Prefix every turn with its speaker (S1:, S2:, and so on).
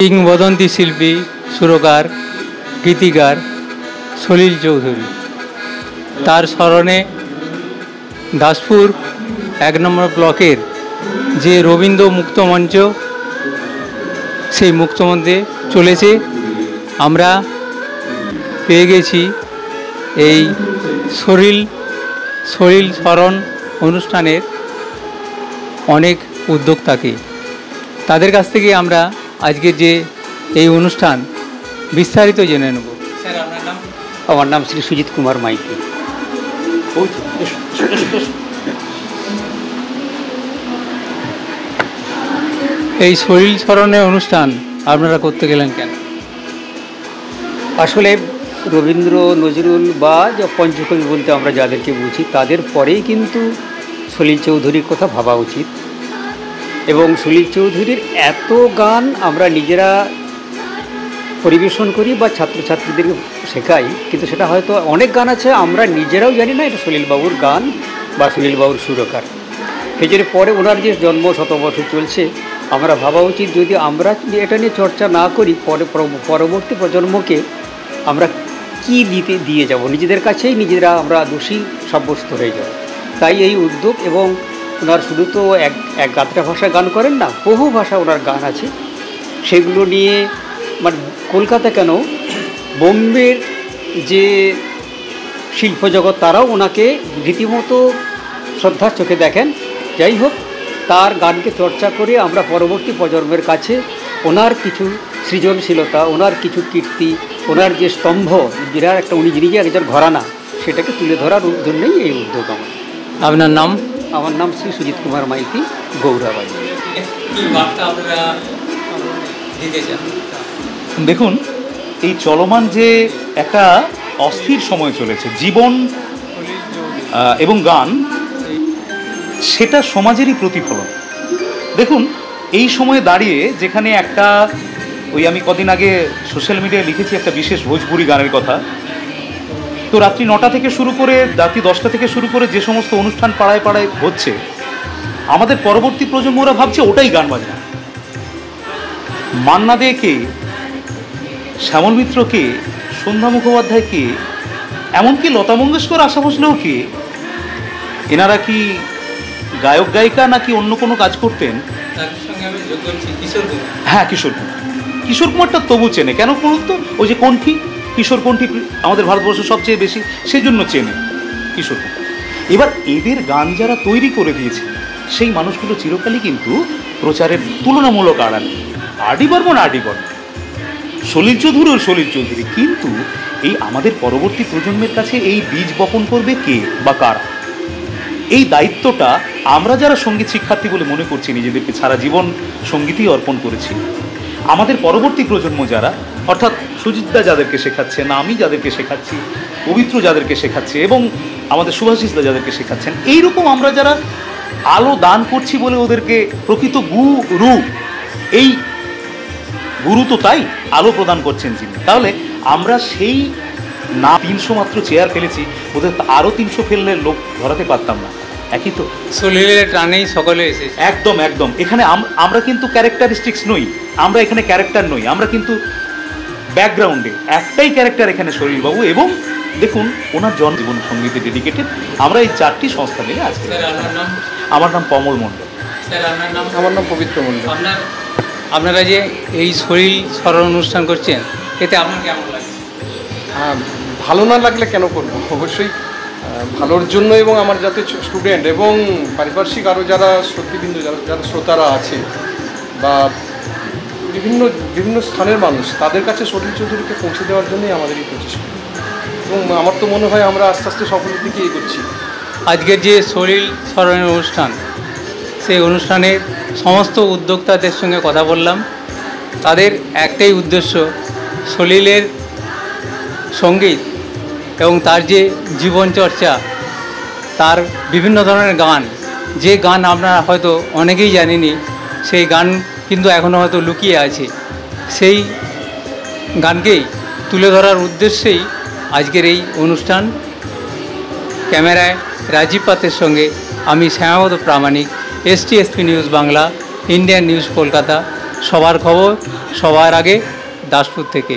S1: কিংবদন্তি শিল্পী, সুরকার, গীতিকার সলিল চৌধুরী। তার স্মরণে দাসপুর 1 নম্বর ব্লকের যে রবীন্দ্র মুক্তমঞ্চ, সেই মুক্তমঞ্চে চলেছে। আমরা পেয়ে গেছি এই সলিল স্মরণ অনুষ্ঠানের অনেক উদ্যোক্তাকে। তাদের কাছ থেকে আমরা আজকের যে এই অনুষ্ঠান বিস্তারিত জেনে নেব। স্যার, আপনার নাম?
S2: আমার নাম শ্রী সুজিত কুমার মাইতি।
S1: এই সলিল স্মরণের অনুষ্ঠান আপনারা করতে গেলেন কেন?
S2: আসলে রবীন্দ্র, নজরুল বা পঞ্চকবি বলতে আমরা যাদেরকে বুঝি, তাদের পরেই কিন্তু সলিল চৌধুরীর কথা ভাবা উচিত। এবং সলিল চৌধুরীর এত গান আমরা নিজেরা পরিবেশন করি বা ছাত্রছাত্রীদেরকে শেখাই, কিন্তু সেটা হয়তো অনেক গান আছে আমরা নিজেরাও জানি না এটা সলিলবাবুর গান বা সলিলবাবুর সুরকার। সেই জন্য পরে ওনার যে জন্ম শতবর্ষ চলছে, আমরা ভাবা উচিত যদি আমরা এটা নিয়ে চর্চা না করি, পরবর্তী প্রজন্মকে আমরা কী দিয়ে যাব, নিজেদের কাছেই নিজেরা আমরা দোষী সাব্যস্ত হয়ে যাব। তাই এই উদ্যোগ। এবং ওনার শুধু তো এক গাত্রা ভাষায় গান করেন না, বহু ভাষা ওনার গান আছে। সেগুলো নিয়ে মানে কলকাতা কেন, বোম্বের যে শিল্পজগৎ তারাও ওনাকে রীতিমতো শ্রদ্ধার চোখে দেখেন। যাই হোক, তার গানকে চর্চা করে আমরা পরবর্তী প্রজন্মের কাছে ওনার কিছু সৃজনশীলতা, ওনার কিছু কীর্তি, ওনার যে স্তম্ভ, উনি নিজে একজন ঘরানা, সেটাকে তুলে ধরার জন্যই এই উদ্যোগ আমার।
S1: আপনার নাম?
S2: আমার নাম শ্রী সুজিত কুমার মাইতি, গৌরাবাড়ি।
S3: দেখুন, এই চলমান যে একটা অস্থির সময় চলেছে, জীবন এবং গান, সেটা সমাজেরই প্রতিফলন। দেখুন, এই সময়ে দাঁড়িয়ে যেখানে একটা আমি কদিন আগে সোশ্যাল মিডিয়ায় লিখেছি একটা বিশেষ ভোজপুরি গানের কথা, তো রাত্রি 9টা থেকে শুরু করে রাত্রি 10টা থেকে শুরু করে যে সমস্ত অনুষ্ঠান পাড়ায় পাড়ায় হচ্ছে, আমাদের পরবর্তী প্রজন্মরা ভাবছে ওটাই গান বাজনা। মান্না দে কে, শ্যামল মিত্র কে, সন্ধ্যা মুখোপাধ্যায় কে, এমনকি লতা মঙ্গেশকর, আশা ভোসলেও কে, এনারা কি গায়ক গায়িকা নাকি অন্য কোনো কাজ করতেন? হ্যাঁ, কিশোর কুমারটা তবু চেনে কেন বলুন তো? ওই যে কণ্ঠী, কিশোর কণ্ঠী আমাদের ভারতবর্ষ সবচেয়ে বেশি, সেই জন্য চেনে কিশোর কুমার। এবার এদের গান যারা তৈরি করে দিয়েছে, সেই মানুষগুলো চিরকালই কিন্তু প্রচারের তুলনামূলক আড়ালে। আরডি বর্মন, সলিল চৌধুরী, কিন্তু এই আমাদের পরবর্তী প্রজন্মের কাছে এই বীজ বপন করবে কে বা কারা? এই দায়িত্বটা আমরা যারা সঙ্গীত শিক্ষার্থী বলে মনে করছি, নিজেদেরকে সারা জীবন সঙ্গীতই অর্পণ করেছি, আমাদের পরবর্তী প্রজন্ম যারা, অর্থাৎ সুজিতদা যাদেরকে শেখাচ্ছে, না আমি যাদেরকে শেখাচ্ছি, পবিত্র যাদেরকে শেখাচ্ছে, এবং আমাদের সুভাষিসদা যাদেরকে শেখাচ্ছেন, এইরকম আমরা যারা আলো দান করছি বলে ওদেরকে প্রকৃত গুরু, এই গুরু তো তাই আলো প্রদান করছেন যিনি, তাহলে আমরা সেই না 300 মাত্র চেয়ার ফেলেছি, ওদের আরও 300 ফেললে লোক ধরাতে পারতাম না। একই তো,
S1: সলিলের টানেই সকলে এসেছে।
S3: একদম। এখানে আমরা কিন্তু ক্যারেক্টারিস্টিক্স নই, আমরা এখানে ক্যারেক্টার নই, আমরা কিন্তু ব্যাকগ্রাউন্ডে একটাই ক্যারেক্টার এখানে সলিলবাবু। এবং দেখুন, ওনার জনজীবন সঙ্গীতে ডেডিকেটেড আমরা এই 4টি সংস্থা মিলে আজকে। আমার নাম কমল মণ্ডল।
S1: স্যার, আপনার নাম?
S4: আমার নাম পবিত্র মণ্ডল।
S1: আপনারা যে এই সলিল স্মরণ অনুষ্ঠান করছেন, এতে আপনার কেমন লাগে?
S4: হ্যাঁ, ভালো না লাগলে কেন করবো? অবশ্যই ভালোর জন্য। এবং আমার যাতে স্টুডেন্ট এবং পারিপার্শ্বিক আরও যারা শ্রোতৃবৃন্দ, যারা শ্রোতারা আছে বা বিভিন্ন স্থানের মানুষ, তাদের কাছে সলিল চৌধুরীকে পৌঁছে দেওয়ার জন্যই আমাদের এই প্রচেষ্টা। এবং আমার তো মনে হয় আমরা আস্তে আস্তে সফলের দিকে এগোচ্ছি।
S1: আজকের যে সলিল স্মরণের অনুষ্ঠান, সেই অনুষ্ঠানের সমস্ত উদ্যোক্তাদের সঙ্গে কথা বললাম। তাদের একটাই উদ্দেশ্য, সলিলের সঙ্গীত এবং তার যে জীবনচর্চা, তার বিভিন্ন ধরনের গান, যে গান আপনারা হয়তো অনেকেই জানেনি, সেই গান কিন্তু এখনও হয়তো লুকিয়ে আছে, সেই গানকেই তুলে ধরার উদ্দেশ্যেই আজকের এই অনুষ্ঠান। ক্যামেরায় রাজীব পাতের সঙ্গে আমি শ্যামাপদ প্রামাণিক, STSP news Bangla, Indian news Kolkata, সবার খবর সবার আগে দাসপুর থেকে।